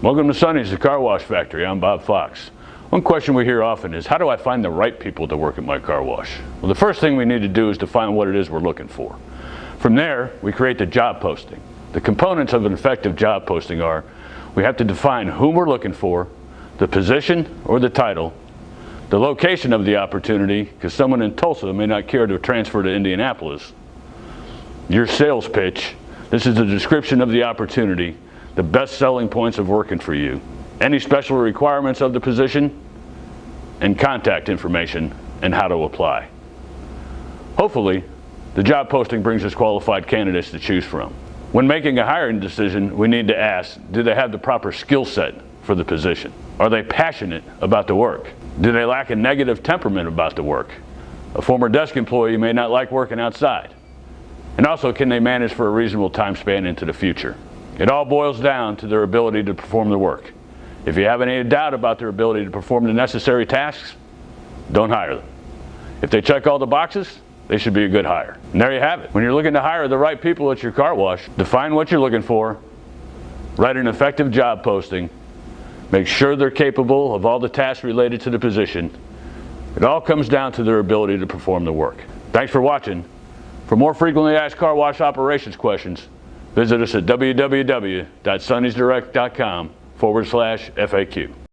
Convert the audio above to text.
Welcome to Sonny's, the car wash factory. I'm Bob Fox. One question we hear often is, how do I find the right people to work at my car wash? Well, the first thing we need to do is define what it is we're looking for. From there, we create the job posting. The components of an effective job posting are, we have to define whom we're looking for, the position or the title, the location of the opportunity, because someone in Tulsa may not care to transfer to Indianapolis, your sales pitch, this is the description of the opportunity, the best selling points of working for you, any special requirements of the position, and contact information and how to apply. Hopefully, the job posting brings us qualified candidates to choose from. When making a hiring decision, we need to ask, do they have the proper skill set for the position? Are they passionate about the work? Do they lack a negative temperament about the work? A former desk employee may not like working outside. And also, can they manage for a reasonable time span into the future? It all boils down to their ability to perform the work. If you have any doubt about their ability to perform the necessary tasks, don't hire them. If they check all the boxes, they should be a good hire. And there you have it. When you're looking to hire the right people at your car wash, define what you're looking for, write an effective job posting, make sure they're capable of all the tasks related to the position. It all comes down to their ability to perform the work. Thanks for watching. For more frequently asked car wash operations questions, visit us at www.sonnysdirect.com/FAQ.